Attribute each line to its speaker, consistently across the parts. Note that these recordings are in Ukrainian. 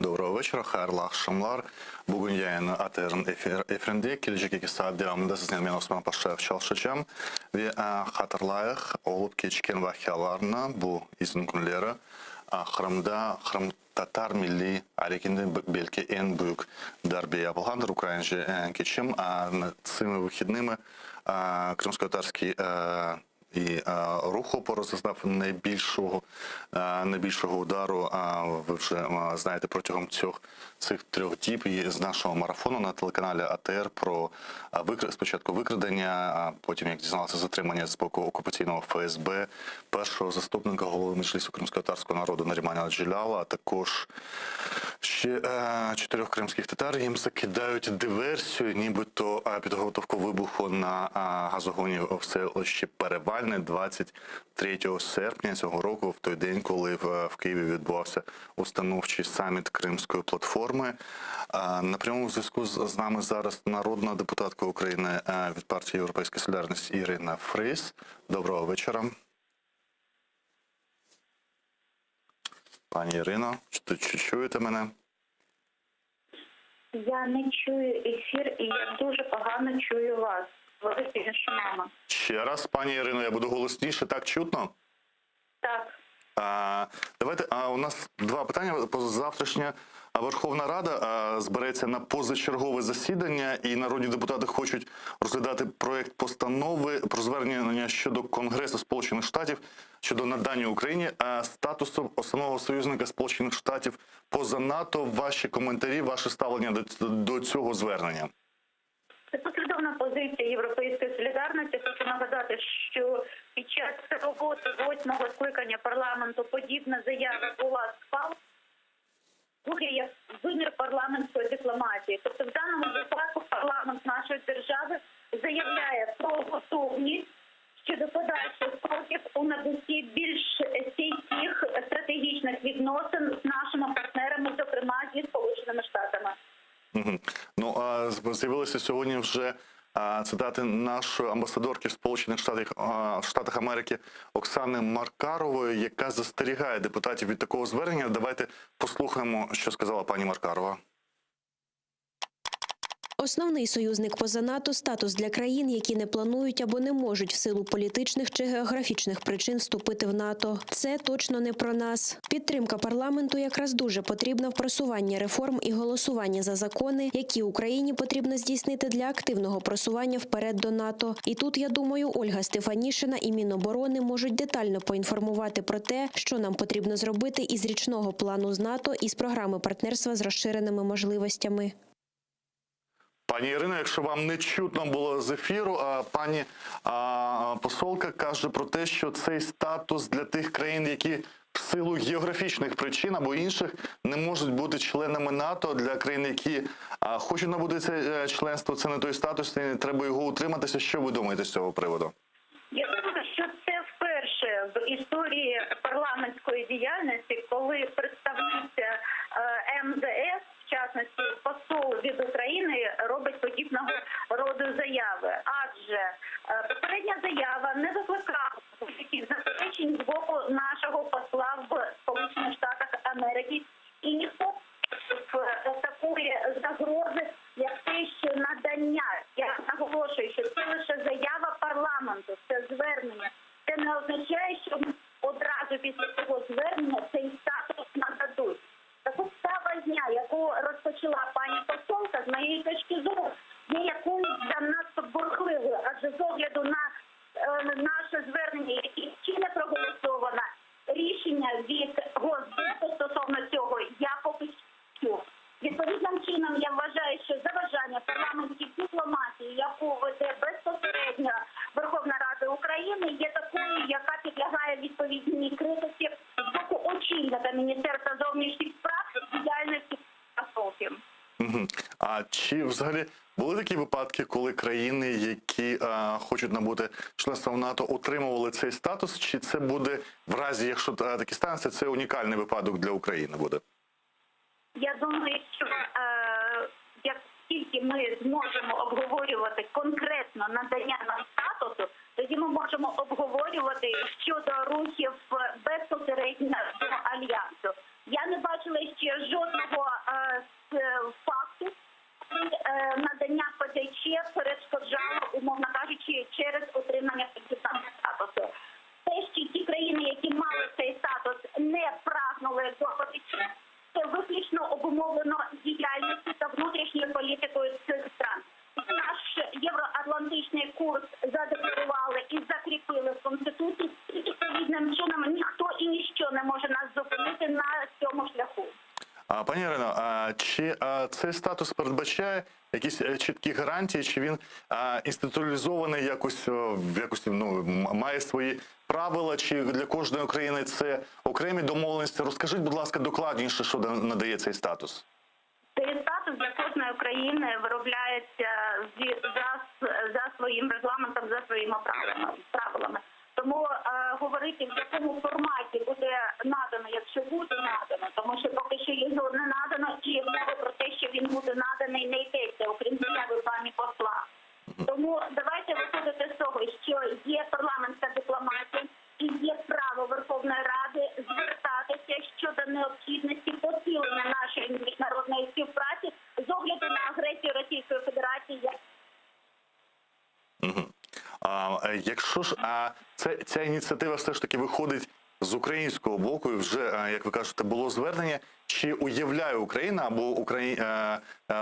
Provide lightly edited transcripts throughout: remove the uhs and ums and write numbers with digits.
Speaker 1: Доброго вечора, хайырлы акшамлар. Бүгін яйыны АТР эфирінде келешек 2 саат devamında sizlerle Osman Paşaev çalışacağım. Ve hatırlayıq, olup geçken vakıyalarını bu izin günleri Kırım Tatar milli hareketinde belki en büyük darbe yapılgandır. Ukraynaca geçim. Цими вихідними кримськотатарський і руху зазнав найбільшого удару. Ви вже знаєте протягом цих 3 діб з нашого марафону на телеканалі АТР про спочатку викрадення, а потім, як дізналося, затримання з боку окупаційного ФСБ, першого заступника голови Меджлісу кримськотатарського народу Нарімана Джеляла, а також ще 4 кримських татар. Їм закидають диверсію, нібито підготовку вибуху на газогоні в селищі Перевальне 23 серпня цього року, в той день, коли в Києві відбувався установчий саміт Кримської платформи. На прямому зв'язку з нами зараз народна депутатка України від партії Європейська Солідарність Ірина Фріз. Доброго вечора. Пані Ірино, чи чуєте мене?
Speaker 2: Я не чую ефір, і я дуже погано чую вас. Велике шумами.
Speaker 1: Ще раз, пані Ірино, я буду голосніше, так чутно?
Speaker 2: Так.
Speaker 1: Давайте, у нас 2 питання. Завтрашня Верховна Рада збереться на позачергове засідання, і народні депутати хочуть розглядати проєкт постанови про звернення щодо Конгресу Сполучених Штатів щодо надання Україні статусу основного союзника Сполучених Штатів поза НАТО. Ваші коментарі, ваше ставлення до цього звернення?
Speaker 2: Це послідовна позиція Європейської солідарності. Хочу нагадати, що під час роботи 8-го скликання парламенту подібна заява була схвалена. Друге є вимір парламентської дипломатії. Тобто в даному випадку парламент нашої держави заявляє про готовність щодо подальших кроків у набутті більш стійких стратегічних відносин з нашими партнерами, зокрема зі Сполученими Штатами.
Speaker 1: Ну, з'явилися сьогодні вже цитати нашої амбасадорки в Сполучених Штатах Америки Оксани Маркарової, яка застерігає депутатів від такого звернення. Давайте послухаємо, що сказала пані Маркарова.
Speaker 3: Основний союзник поза НАТО – статус для країн, які не планують або не можуть в силу політичних чи географічних причин вступити в НАТО. Це точно не про нас. Підтримка парламенту якраз дуже потрібна в просуванні реформ і голосуванні за закони, які Україні потрібно здійснити для активного просування вперед до НАТО. І тут, я думаю, Ольга Стефанішина і Міноборони можуть детально поінформувати про те, що нам потрібно зробити із річного плану з НАТО і з програми партнерства з розширеними можливостями.
Speaker 1: Пані Ірино, якщо вам не чутно було з ефіру, пані посолка каже про те, що цей статус для тих країн, які в силу географічних причин або інших не можуть бути членами НАТО, для країн, які хочуть набути це членство, це не той статус, і треба його утриматися. Що ви думаєте з цього приводу?
Speaker 2: Я думаю, що це вперше в історії парламентської діяльності, коли представниця МЗС, в частності посол від України, робить подібного роду заяви. Адже попередня заява не викликала будь-яких заперечень з боку нашого посла в Сполучених Штатах Америки. І ніхто в такої загрози, як те, що надання, я наголошую, що це лише заява парламенту, це звернення. Це не означає, що одразу після цього звернення цей статус нададуть. Таку ставання, яку розпочала пані посолка, з моєї точки зору, є якоюсь занадто бурхливою, адже з огляду на наше звернення, яке ще не проголосовано, рішення від Госдепу стосовно цього я поки що. Відповідним чином я вважаю, що заважання парламентській дипломатії, яку веде безпосередньо Верховна Рада України, є такою, яка підлягає відповідній критиці з боку очільника Міністерства зовнішніх справ діяльності посолків.
Speaker 1: А чи взагалі були такі випадки, коли країни, які хочуть набути членство в НАТО, отримували цей статус? Чи це буде в разі, якщо таке станеться, це унікальний випадок для України буде?
Speaker 2: Я думаю, що як тільки ми зможемо обговорювати конкретно надання нам статусу, тоді ми можемо обговорювати щодо рухів безпосередньо до Альянсу. Я не бачила ще жодного
Speaker 1: Пані Ірино, чи цей статус передбачає якісь чіткі гарантії, чи він інституалізований якось, має свої правила, чи для кожної країни це окремі домовленості? Розкажіть, будь ласка, докладніше, що надає цей статус.
Speaker 2: Цей статус для кожної країни виробляється за своїм регламентом, за своїми правилами. Тому говорити, в якому форматі буде надано, якщо буде надано, тому що поки що його не надано, і мова про те, що він буде наданий, не йдеться, окрім заяви пані посла. Тому давайте виходити з того, що є парламентська дипломатія і є право Верховної Ради звертатися щодо необхідності посилення нашої міжнародної співпраці з огляду на агресію Російської Федерації.
Speaker 1: Якщо ж ця ініціатива все ж таки виходить з українського боку, і вже, як ви кажете, було звернення, чи уявляє Україна або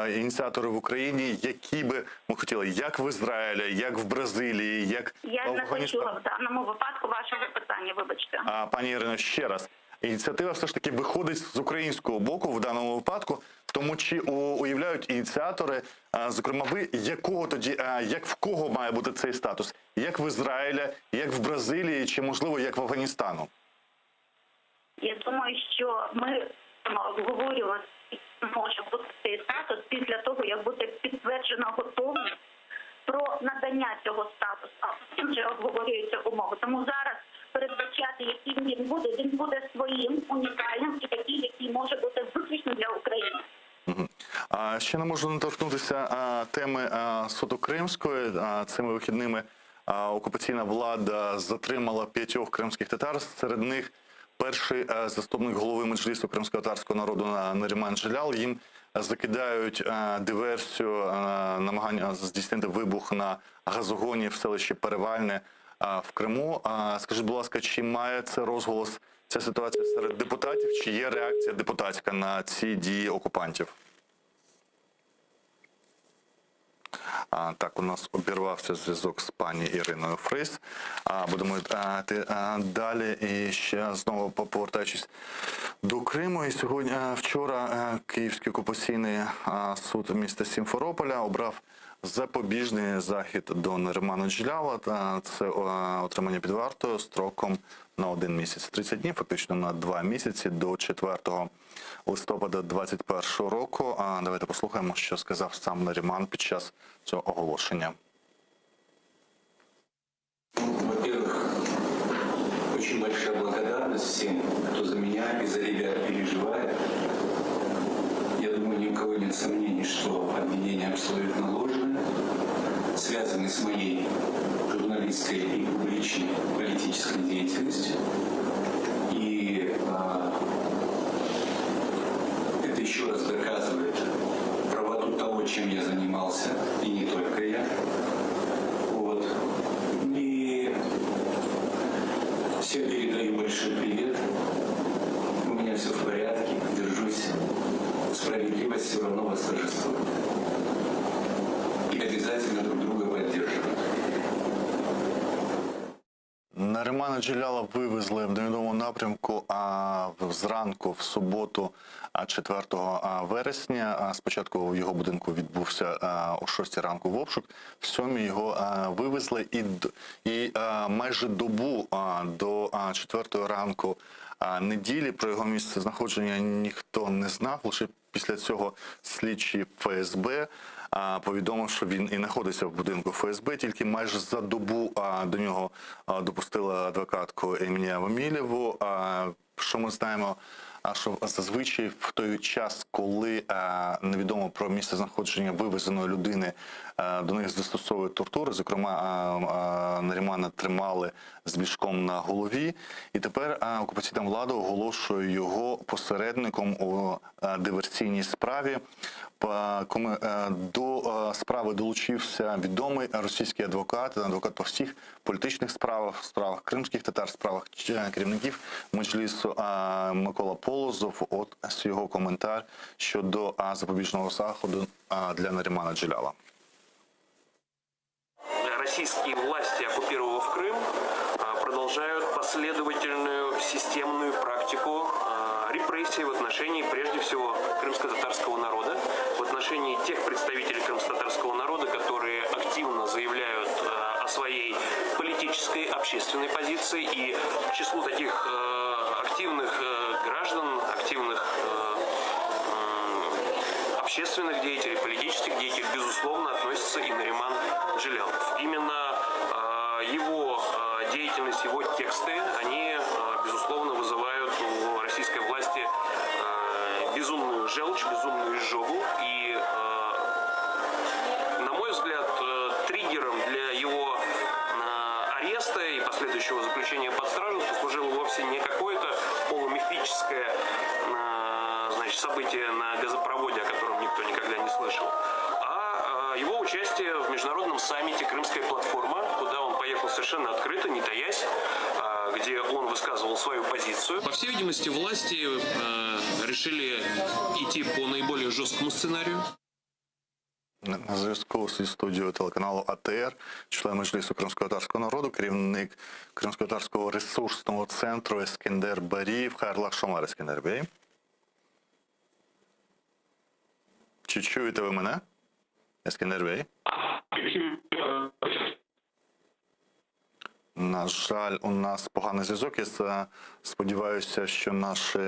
Speaker 1: ініціатори в Україні, які би ми хотіли, як в Ізраїлі, як в Бразилії, як в
Speaker 2: Я не
Speaker 1: Афганістані?
Speaker 2: почула в даному випадку вашого питання, вибачте.
Speaker 1: Пані Ірино, ще раз. Ініціатива все ж таки виходить з українського боку в даному випадку, в тому чи уявляють ініціатори, зокрема ви, якого тоді, як в кого має бути цей статус? Як в Ізраїлі, як в Бразилії, чи можливо як в Афганістану?
Speaker 2: Я думаю, що ми обговорювати може бути цей статус після того, як буде підтверджено готовність про надання цього статусу, а потім вже обговорюються умови. Тому зараз передбачати, яким він буде своїм, унікальним і такий, який може бути виключно для України.
Speaker 1: Ще не можу не торкнутися теми суто кримської. Цими вихідними окупаційна влада затримала 5 кримських татар, серед них перший заступник голови Меджлісу кримсько-татарського народу Наріман Джелял. Їм закидають диверсію, намагання здійснити вибух на газогоні в селищі Перевальне в Криму. Скажіть, будь ласка, чи має це розголос, ця ситуація серед депутатів, чи є реакція депутатська на ці дії окупантів? Так, у нас обірвався зв'язок з пані Іриною Фрис. Будемо йти далі. І ще знову повертаючись до Криму. І сьогодні, вчора, Київський окупаційний суд міста Сімферополя обрав запобіжний захід до Нарімана Джеляла. Це отримання під вартою строком на 1 місяць. 30 днів, фактично на 2 місяці, до 4 листопада 2021 року. Давайте послухаємо, що сказав сам Наріман під час цього оголошення.
Speaker 4: Во-первых, очень большая благодарность всем, кто за меня и за ребят переживает. Я думаю, ни у кого нет сомнений, что обвинения абсолютно ложные, связаны с моей журналистской и публичной политической деятельностью. И это еще раз доказывает правоту того, чем я занимался, и не только я. Вот. И всем передаю большой привет. У меня все в порядке, держусь. Справедливость все равно восторжествует. И обязательно друг друга поддерживать.
Speaker 1: Нарімана Джеляла вивезли в невідомому напрямку зранку в суботу 4 вересня. Спочатку в його будинку відбувся о 6 ранку в обшук, в 7 його вивезли і майже добу до 4 ранку неділі про його місце знаходження ніхто не знав. Лише після цього слідчі ФСБ повідомив, що він і знаходиться в будинку ФСБ. Тільки майже за добу до нього допустили адвокатку Емінію Авамілєву. Що ми знаємо, що зазвичай в той час, коли невідомо про місце знаходження вивезеної людини, до них застосовують тортури. Зокрема, Нарімана тримали з мішком на голові. І тепер окупаційна влада оголошує його посередником у диверсійній справі. До справи долучився відомий російський адвокат по всіх політичних справах кримських татар, справах керівників Меджлісу Микола Полозов. От його коментар щодо запобіжного заходу для Нарімана Джеляла.
Speaker 5: Российские власти, оккупировав Крым, продолжают последовательную системную практику репрессий в отношении, прежде всего, крымско-татарского народа, в отношении тех представителей крымско-татарского народа, которые активно заявляют о своей политической, общественной позиции, и к числу таких активных граждан, активных общественных деятелей, политических деятелей, безусловно, относится и Нариман Джилялов. Именно его деятельность, его тексты, они, безусловно, вызывают у российской власти безумную желчь, безумную изжогу. И, на мой взгляд, триггером для его ареста и последующего заключения под стражу послужило вовсе не какое-то полумифическое событие на газопроводе, о котором никто никогда не слышал, а его участие в международном саммите «Крымская платформа», куда он поехал совершенно открыто, не таясь, где он высказывал свою позицию. По всей видимости, власти решили идти по наиболее жесткому сценарию.
Speaker 1: На зв'язку зі студією телеканалу АТР, член Меджлісу кримськотатарського народу, керівник Кримськотатарського ресурсного центру Ескендер Барієв. Хайрлах Шомар, Ескендер Бей. Чи чуєте ви мене, Ескендер Бей? На жаль, у нас поганий зв'язок. Я сподіваюся, що наші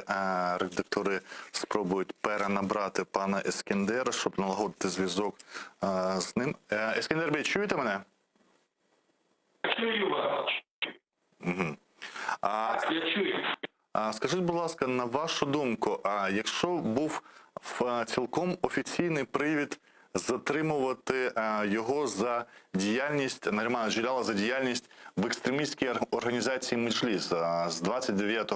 Speaker 1: редактори спробують перенабрати пана Ескендера, щоб налагодити зв'язок з ним. Ескендер Бей, чуєте мене?
Speaker 6: Чую вас.
Speaker 1: Угу.
Speaker 6: Я чую.
Speaker 1: Скажіть, будь ласка, на вашу думку, якщо був цілком офіційний привід затримувати його за діяльність, Нарімана Джиляла за діяльність в екстремістській організації Меджліс з 29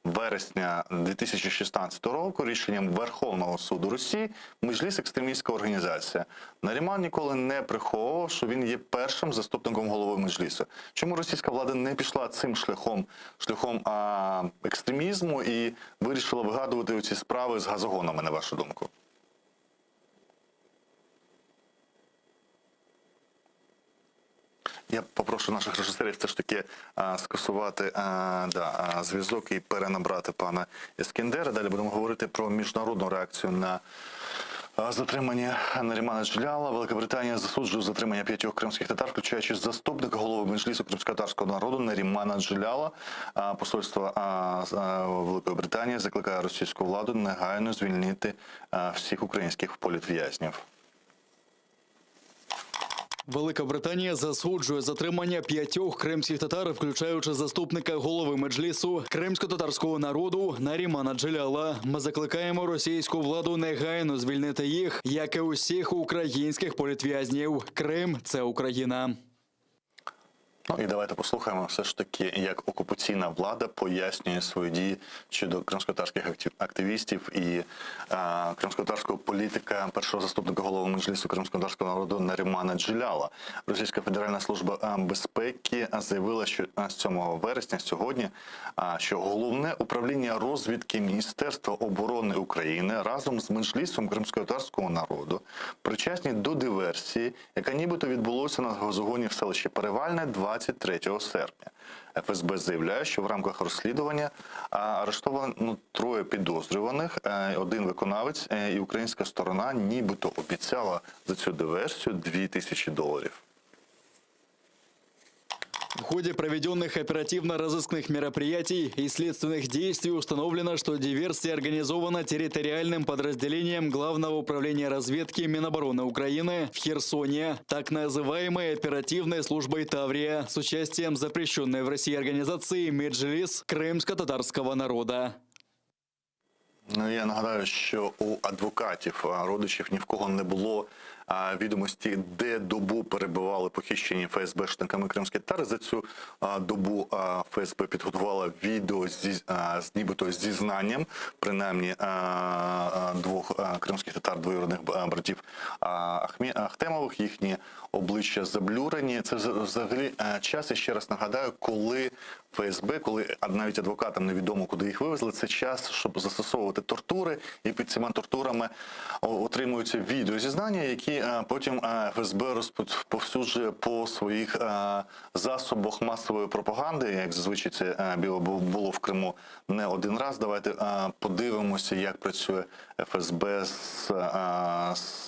Speaker 1: вересня 2016 року рішенням Верховного суду Росії Меджліс – екстремістська організація. Наріман ніколи не приховував, що він є першим заступником голови Меджлісу. Чому російська влада не пішла цим шляхом екстремізму і вирішила вигадувати ці справи з газогонами, на вашу думку? Я попрошу наших режисерів все ж таки скасувати зв'язок і перенабрати пана Ескендера. Далі будемо говорити про міжнародну реакцію на затримання Нарімана Джиляла. Велика Британія засуджує затримання 5 кримських татар, включаючи заступника голови Меджлісу кримськотатарського народу Нарімана Джиляла. Посольство Великої Британії закликає російську владу негайно звільнити всіх українських політв'язнів.
Speaker 7: Велика Британія засуджує затримання 5 кримських татар, включаючи заступника голови Меджлісу кримсько-татарського народу Нарімана Джиляла. Ми закликаємо російську владу негайно звільнити їх, як і усіх українських політв'язнів. Крим – це Україна.
Speaker 1: Ну і давайте послухаємо все ж таки, як окупаційна влада пояснює свої дії щодо кримськотатарських активістів і кримськотатарського політика, першого заступника голови Меджлісу кримськотатарського народу Нарімана Джиляла. Російська Федеральна служба безпеки заявила, що 7 вересня сьогодні, що Головне управління розвідки Міністерства оборони України разом з Меджлісом кримськотатарського народу причасні до диверсії, яка нібито відбулося на газогоні в селищі Перевальне 23 серпня. ФСБ заявляє, що в рамках розслідування арештовано 3 підозрюваних, 1 виконавець, і українська сторона нібито обіцяла за цю диверсію $2000.
Speaker 7: В ходе проведенных оперативно-розыскных мероприятий и следственных действий установлено, что диверсия организована территориальным подразделением Главного управления разведки Минобороны Украины в Херсоне, так называемой оперативной службой «Таврия», с участием запрещенной в России организации «Меджлис» крымско-татарского народа.
Speaker 1: Ну, я нагадаю, що у адвокатів, родичів ні в кого не було відомості, де добу перебували похищені ФСБшниками кримські татари. За цю добу ФСБ підготувала відео з нібито зізнанням, принаймні 2 кримських татар, двоюрідних братів Ахтемових, їхні обличчя заблюрені. Це взагалі час, я ще раз нагадаю, коли ФСБ, коли навіть адвокатам невідомо, куди їх вивезли, це час, щоб застосовувати робити тортури, і під цими тортурами отримуються відеозізнання, які потім ФСБ розповсюджує по своїх засобах масової пропаганди, як зазвичай це було в Криму не один раз. Давайте подивимося, як працює ФСБ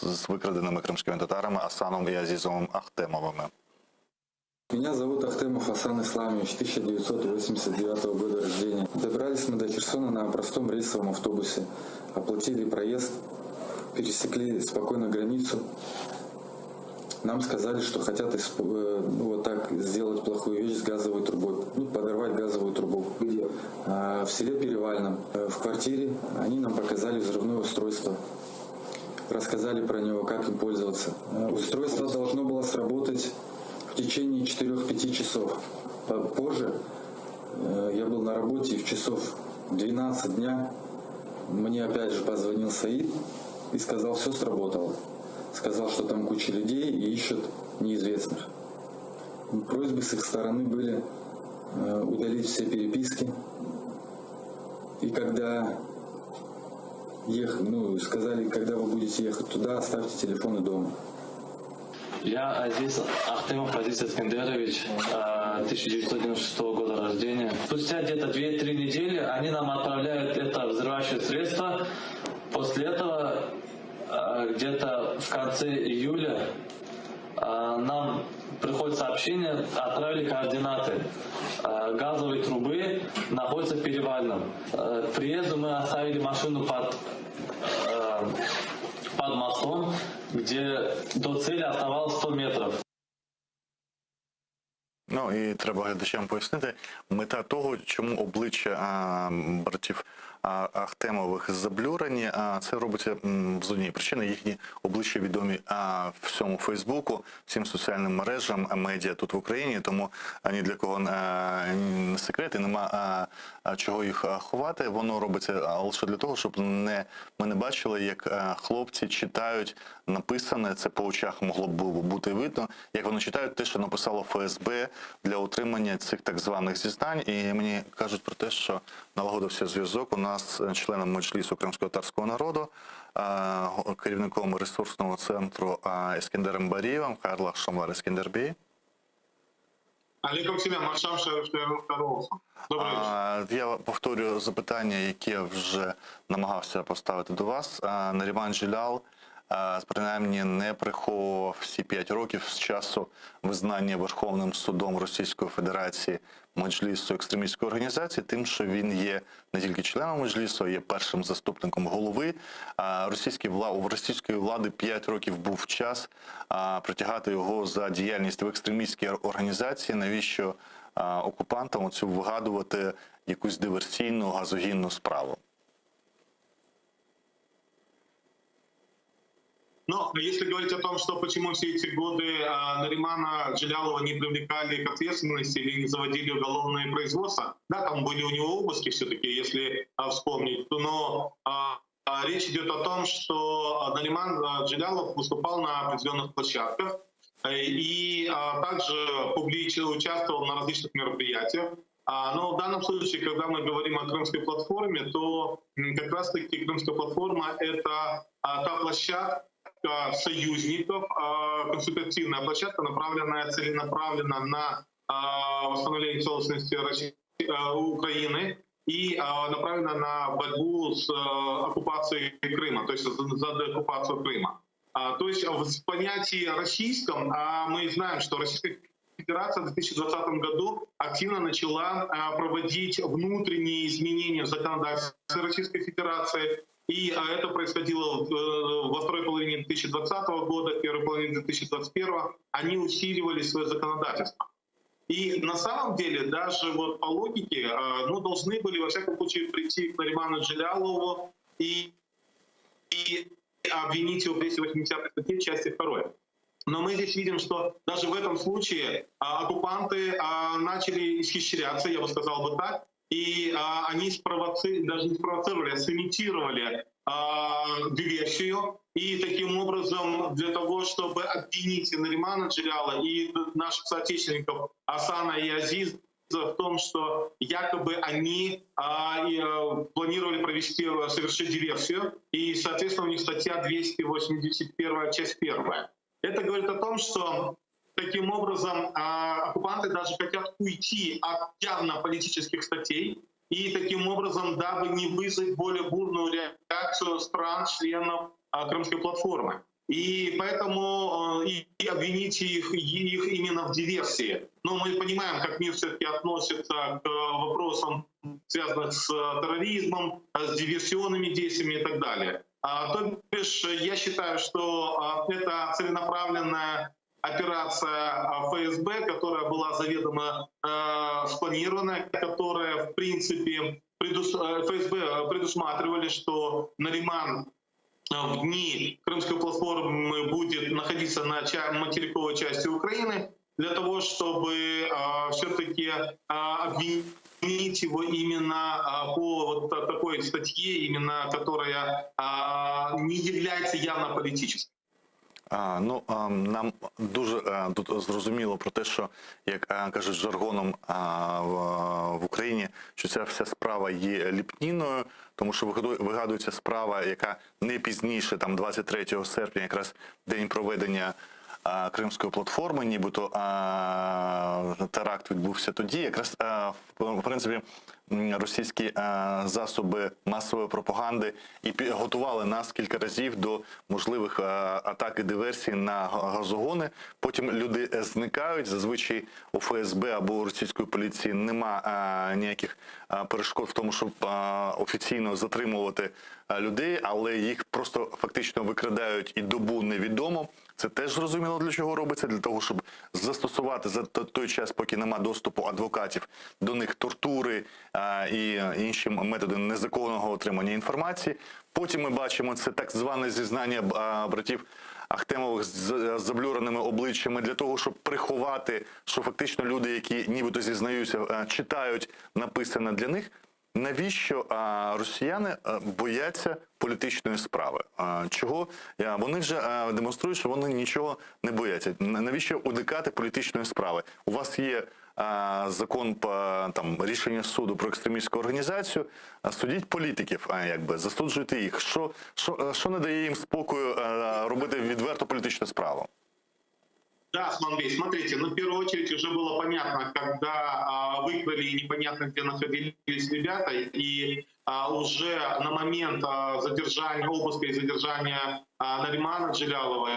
Speaker 1: з викраденими кримськими татарами Асаном і Азізом Ахтемовими.
Speaker 8: Меня зовут Ахтемов Асан Исламович, 1989 года рождения. Добрались мы до Херсона на простом рейсовом автобусе. Оплатили проезд, пересекли спокойно границу. Нам сказали, что хотят вот так сделать плохую вещь с газовой трубой, подорвать газовую трубу. В селе Перевальном, в квартире, они нам показали взрывное устройство. Рассказали про него, как им пользоваться. Устройство должно было сработать в течение 4-5 часов. Позже я был на работе, и в часов 12 дня мне опять же позвонил Саид и сказал, все сработало. Сказал, что там куча людей и ищут неизвестных. Просьбы с их стороны были удалить все переписки. И когда сказали, когда вы будете ехать туда, оставьте телефоны дома.
Speaker 9: Я Азиз Ахтемов Азиз Эскендерович, 1996 года рождения. Спустя где-то 2-3 недели они нам отправляют это взрывающее средство. После этого где-то в конце июля нам приходит сообщение, отправили координаты. Газовой трубы находится в Перевальном. К приезду мы оставили машину под мостом, где до цели оставалось 100 метров.
Speaker 1: Ну і треба глядачам пояснити, мета того, чому обличчя братів Ахтемових заблюрені, це робиться з однієї причини. Їхні обличчя відомі всьому Фейсбуку, всім соціальним мережам, медіа тут в Україні, тому ні для кого не секрет і нема чого їх ховати. Воно робиться лише для того, щоб ми не бачили, як хлопці читають написане, це по очах могло б бути видно, як вони читають те, що написало ФСБ для отримання цих так званих зізнань. І мені кажуть про те, що налагодився зв'язок у нас членом Меджлісу кримсько-татарського народу, керівником ресурсного центру Ескендером Барієвим, Карлах Шамвар Ескендербій.
Speaker 6: Алейкум селям, Маршам Шариф Шариф. Добрий вечір.
Speaker 1: Я повторюю запитання, яке вже намагався поставити до вас. Наріман Джелялов принаймні не приховував всі 5 років з часу визнання Верховним судом Російської Федерації Меджлісу екстремістської організації тим, що він є не тільки членом Меджлісу, а є першим заступником голови. У російської влади 5 років був час притягати його за діяльність в екстремістській організації. Навіщо окупантам оцю вигадувати якусь диверсійну газогінну справу?
Speaker 6: Но если говорить о том, что почему все эти годы Наримана Джелялова не привлекали к ответственности или не заводили уголовные производства, да, там были у него обыски все-таки, если вспомнить, но речь идет о том, что Нариман Джелялов выступал на определенных площадках и также публично участвовал на различных мероприятиях. Но в данном случае, когда мы говорим о Крымской платформе, то как раз-таки Крымская платформа — это та площадка союзников, консультативная площадка, направленная целенаправленно на восстановление целостности Украины и направлена на борьбу с оккупацией Крыма, то есть за деоккупацию Крыма. То есть в понятии российском мы знаем, что Российская Федерация в 2020 году активно начала проводить внутренние изменения в законодательстве Российской Федерации. И это происходило во второй половине 2020 года, первой половине 2021. Они усиливали свое законодательство. И на самом деле, даже вот по логике, должны были, во всяком случае, прийти к Нариману Джелялову и обвинить его в 280 статье части 2. Но мы здесь видим, что даже в этом случае оккупанты начали исхищряться, я бы сказал бы так, и они даже не спровоцировали, а сымитировали диверсию. И таким образом для того, чтобы обвинить Наримана Джелялова и наших соотечественников Асана и Азиза в том, что якобы они планировали совершить диверсию, и, соответственно, у них статья 281, часть 1. Это говорит о том, что таким образом оккупанты даже хотят уйти от явно политических статей, и таким образом, дабы не вызвать более бурную реакцию стран-членов Крымской платформы. И поэтому и обвините их именно в диверсии. Но мы понимаем, как мир все-таки относится к вопросам, связанным с терроризмом, с диверсионными действиями и так далее. То бишь, я считаю, что это целенаправленная операция ФСБ, которая была заведомо спланирована, которая, в принципе, ФСБ предусматривали, что Нариман в дни Крымской платформы будет находиться на материковой части Украины для того, чтобы все-таки обвинить его именно по вот такой статье, именно которая не является явно политической.
Speaker 1: Нам дуже тут зрозуміло про те, що, як кажуть жаргоном в Україні, що ця вся справа є ліпніною, тому що вигадується справа, яка не пізніше, там 23 серпня, якраз день проведення Кримської платформи, нібито теракт відбувся тоді. Якраз, в принципі, російські засоби масової пропаганди і готували нас кілька разів до можливих атак і диверсій на газогони. Потім люди зникають. Зазвичай у ФСБ або у російської поліції нема ніяких перешкод в тому, щоб офіційно затримувати людей, але їх просто фактично викрадають і добу невідомо. Це теж зрозуміло, для чого робиться, для того, щоб застосувати за той час, поки нема доступу адвокатів, до них тортури і інші методи незаконного отримання інформації. Потім ми бачимо це так зване зізнання братів Ахтемових з заблюреними обличчями для того, щоб приховати, що фактично люди, які нібито зізнаються, читають написане для них. Навіщо росіяни бояться політичної справи? Чого? Вони вже демонструють, що вони нічого не бояться. Навіщо уникати політичної справи? У вас є закон, там, рішення суду про екстремістську організацію, судіть політиків, засуджуйте їх. Що не дає їм спокою робити відверто політичну справу?
Speaker 6: Да, Османбей, смотрите, в первую очередь уже было понятно, когда выкрали и непонятно, где находились ребята, и уже на момент задержания, обыска и задержания Наримана Джилялова,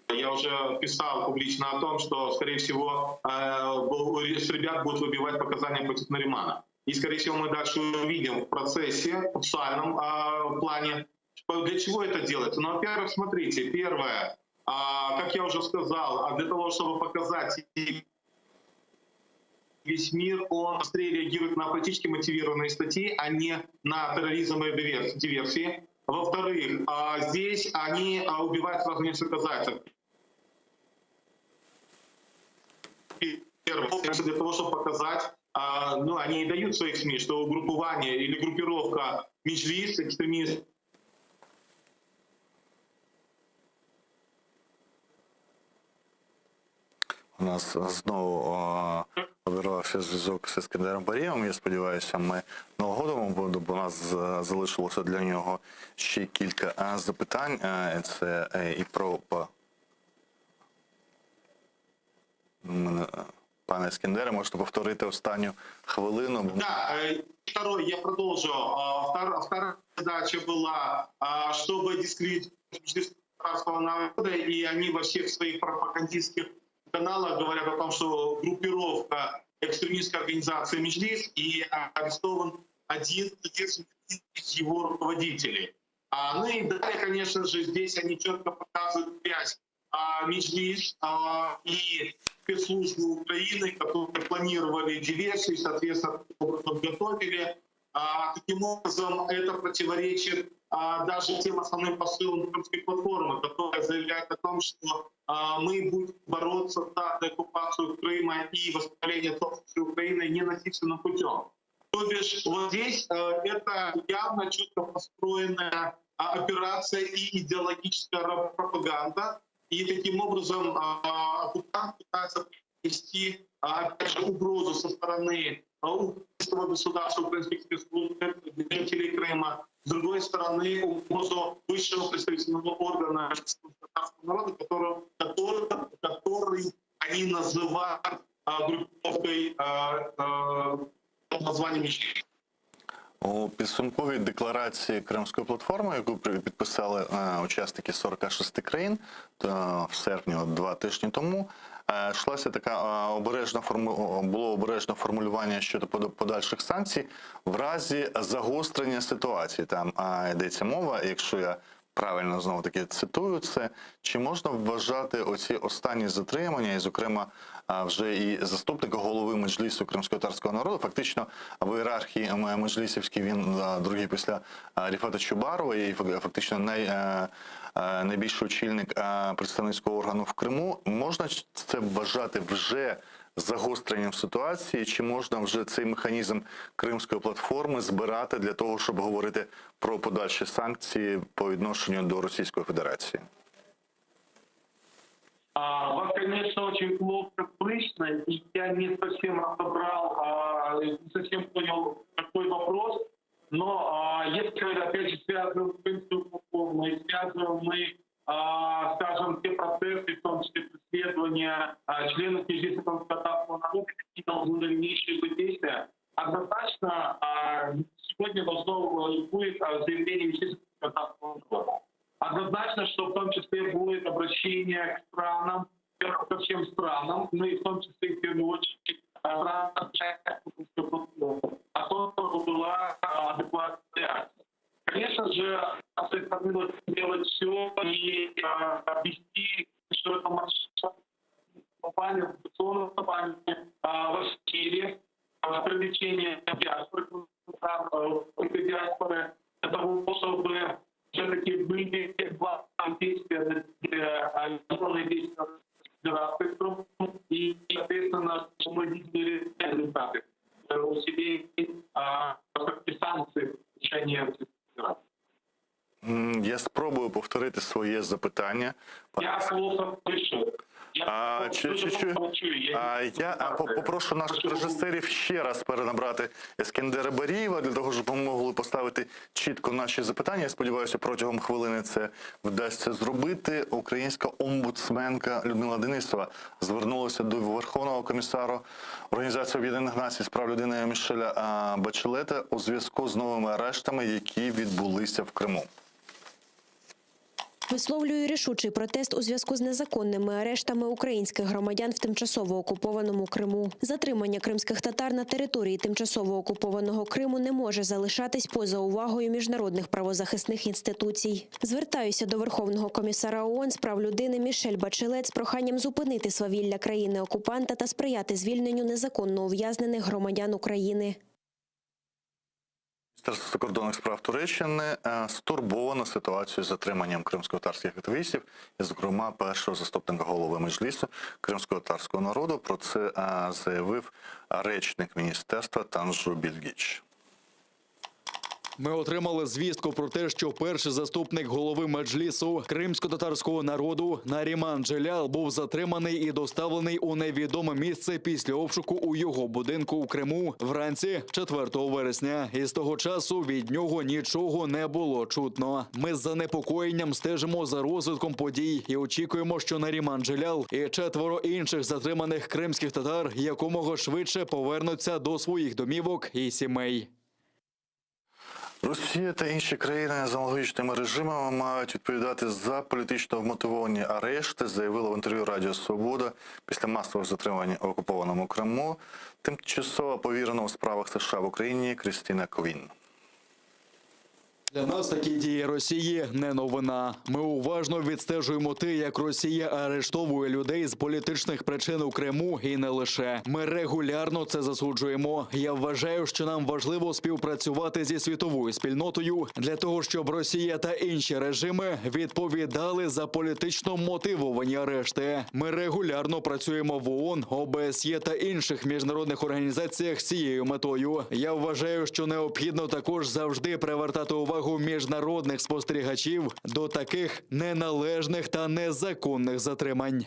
Speaker 6: я уже писал публично о том, что, скорее всего, с ребят будут выбивать показания против Наримана. И, скорее всего, мы дальше увидим в процессе, в процессуальном плане, для чего это делается. Ну, во-первых, смотрите, первое, как я уже сказал, для того, чтобы показать весь мир, он быстрее реагирует на политически мотивированные статьи, а не на терроризм и диверсии. Во-вторых, здесь они убивают сразу несколько зайцев. Первое, для того, чтобы показать, они и дают в своих СМИ, что группирование или группировка Меджлис, экстремист,
Speaker 1: У нас знову вирвався зв'язок з Іскандером Барієвим. Я сподіваюся, ми налагодимо, бо у нас залишилося для нього ще кілька запитань. Це і про... Пане Іскандере, можете повторити останню хвилину?
Speaker 6: Да, второй, я продолжу. Вторая задача была, чтобы дискредитировать татарского народа, и они во всех своих пропагандистских каналах говорят о том, что группировка экстремистской организации Меджлис, и арестован один из его руководителей. Ну и далее, конечно же, здесь они четко показывают связь Меджлис и спецслужбы Украины, которые планировали диверсии, соответственно, готовили. Таким образом, это противоречит даже тем основным посылам Крымской платформы, которая заявляет о том, что мы будем бороться за деоккупацию Крыма и восстановление собственности Украины ненасильственным путем. То бишь, вот здесь это явно четко построенная операция и идеологическая пропаганда. И таким образом оккупант пытается нести, опять же, угрозу со стороны украинского государства, украинских спецслужб, жителей Крыма. С другой стороны, угрозу высшего представительного органа татарского народа, который они называют группировкой под названием «Мечеть».
Speaker 1: У підсумковій декларації Кримської платформи, яку підписали учасники 46 країн в серпні, 2 тижні тому, йшлося така було обережне формулювання щодо подальших санкцій в разі загострення ситуації. Там йдеться мова, якщо я правильно знову таки цитую це, чи можна вважати оці останні затримання, і зокрема вже і заступника голови Меджлісу кримськотатарського народу, фактично в ієрархії меджлісівській він другий після Ріфата Чубарова і фактично найбільший очільник представницького органу в Криму. Можна це вважати вже загостренням ситуації, чи можна вже цей механізм Кримської платформи збирати для того, щоб говорити про подальші санкції по відношенню до Російської Федерації?
Speaker 10: Вас, конечно, очень плохо слышно, и я не совсем разобрал, не совсем понял, какой вопрос. Но если, опять же, связываем с Крымскую платформу и связываем мы, скажем, те процессы, в том числе преследования членов Меджлиса татарского народа, какие должны дальнейшие быть действия, однозначно сегодня будет заявление Меджлиса татарского народа. Однозначно, что в том числе будет обращение к странам, ко всем странам, ну и в том числе в первую очередь странам, о том, чтобы была адекватная реакция. Конечно же, остальное делать все и вести, что это компания, инвестиционная компания в Сирии, привлечение диаспоры, для того, чтобы все-таки были два действия, огромные действия и, соответственно, мы видели результаты усиления санкций решения Федерации.
Speaker 1: Я спробую повторити своє запитання.
Speaker 10: Я плохо слышу.
Speaker 1: Я попрошу наших режисерів ще раз перенабрати Ескендера Барієва, для того, щоб ми могли поставити чітко наші запитання. Я сподіваюся, протягом хвилини це вдасться зробити. Українська омбудсменка Людмила Денисова звернулася до Верховного комісара Організації Об'єднаних Націй з прав людини Мішеля Бачелета у зв'язку з новими арештами, які відбулися в Криму.
Speaker 3: Висловлює рішучий протест у зв'язку з незаконними арештами українських громадян в тимчасово окупованому Криму. Затримання кримських татар на території тимчасово окупованого Криму не може залишатись поза увагою міжнародних правозахисних інституцій. Звертаюся до Верховного комісара ООН з прав людини Мішель Бачелет з проханням зупинити свавілля країни-окупанта та сприяти звільненню незаконно ув'язнених громадян України.
Speaker 1: Міністерство закордонних справ Туреччини стурбовано ситуацією з затриманням кримськотатарських активістів, і, зокрема, першого заступника голови Меджлісу кримськотатарського народу. Про це заявив речник міністерства Танжу Більгіч.
Speaker 7: Ми отримали звістку про те, що перший заступник голови Меджлісу кримсько-татарського народу Наріман Джелял був затриманий і доставлений у невідоме місце після обшуку у його будинку у Криму вранці 4 вересня. І з того часу від нього нічого не було чутно. Ми з занепокоєнням стежимо за розвитком подій і очікуємо, що Наріман Джелял і 4 інших затриманих кримських татар якомога швидше повернуться до своїх домівок і сімей.
Speaker 1: Росія та інші країни з аналогічними режимами мають відповідати за політично вмотивовані арешти, заявила в інтерв'ю Радіо Свобода після масових затримань в окупованому Криму тимчасово повірена у справах США в Україні Крістіна Квін.
Speaker 7: Для нас такі дії Росії не новина. Ми уважно відстежуємо те, як Росія арештовує людей з політичних причин у Криму і не лише. Ми регулярно це засуджуємо. Я вважаю, що нам важливо співпрацювати зі світовою спільнотою для того, щоб Росія та інші режими відповідали за політично мотивовані арешти. Ми регулярно працюємо в ООН, ОБСЄ та інших міжнародних організаціях з цією метою. Я вважаю, що необхідно також завжди привертати увагу міжнародних спостерігачів до таких неналежних та незаконних затримань.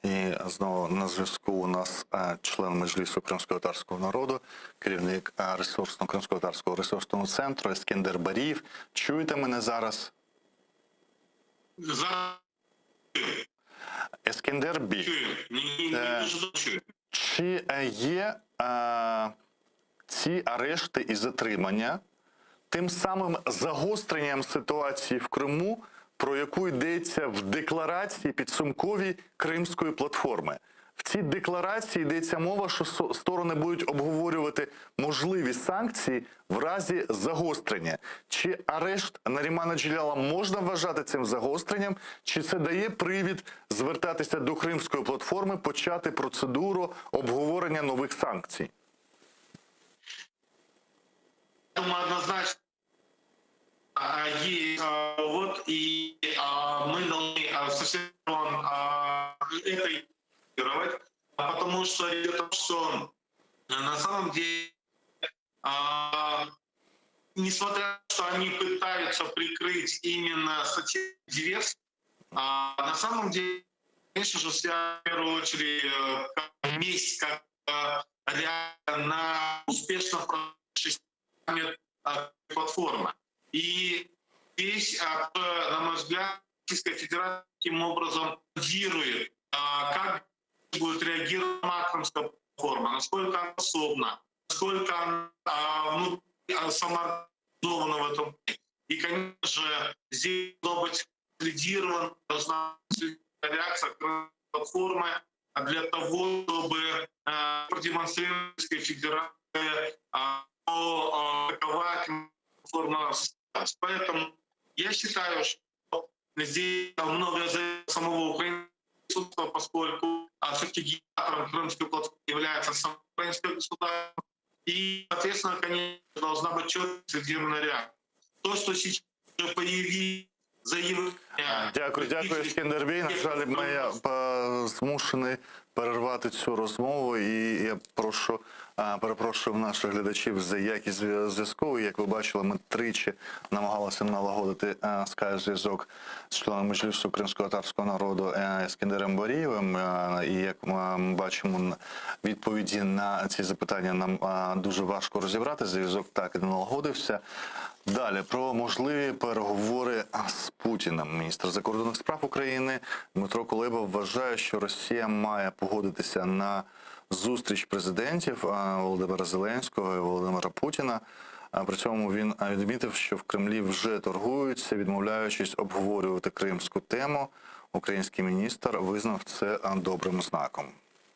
Speaker 1: І знову на зв'язку у нас член Меджлісу кримськотатарського народу, керівник Кримськотатарського ресурсного центру Ескендер Барієв. Чуєте мене зараз? Ескендер Бі. Чи є ці арешти і затримання тим самим загостренням ситуації в Криму, про яку йдеться в декларації підсумковій Кримської платформи? В цій декларації йдеться мова, що сторони будуть обговорювати можливі санкції в разі загострення. Чи арешт Нарімана Джелялова можна вважати цим загостренням, чи це дає привід звертатися до Кримської платформи, почати процедуру обговорення нових санкцій?
Speaker 6: Думаю, однозначно есть. Вот и мы должны со всех сторон это игнорировать, потому что дело в том, что на самом деле, несмотря на то, что они пытаются прикрыть именно статью диверсии, на самом деле, конечно же, вся в первую очередь месть как реакция на успешно прошедший платформа. И здесь, на мой взгляд, Российская Федерация таким образом лидирует, как будет реагировать Крымская платформа, насколько она способна, насколько она самоорганизована в этом. И, конечно же, здесь должна быть лидирована, должна быть реакция Крымской платформы для того, чтобы продемонстрировать Российской Федерации, какова платформа. Поэтому я считаю, что здесь многое зависит от самого украинского, поскольку все-таки генератором Крымской платформы является само украинское государство. И, соответственно, конечно, должна быть четкая центрированная реакция. То, что сейчас уже появилось заявление...
Speaker 1: Дякую, Ескендер Бій. На жаль, я змушений перервати цю розмову, і я перепрошую наших глядачів за якість зв'язку. Як ви бачили, ми тричі намагалися налагодити скайп-зв'язок з членом Меджлісу кримськотатарського народу Ескендером Барієвим. І як ми бачимо, відповіді на ці запитання нам дуже важко розібрати. Зв'язок так і не налагодився. Далі, про можливі переговори з Путіним. Міністр закордонних справ України Дмитро Кулеба вважає, що Росія має погодитися на зустріч президентів Володимира Зеленського і Володимира Путіна. При цьому він відмітив, що в Кремлі вже торгуються, відмовляючись обговорювати кримську тему. Український міністр визнав це добрим знаком.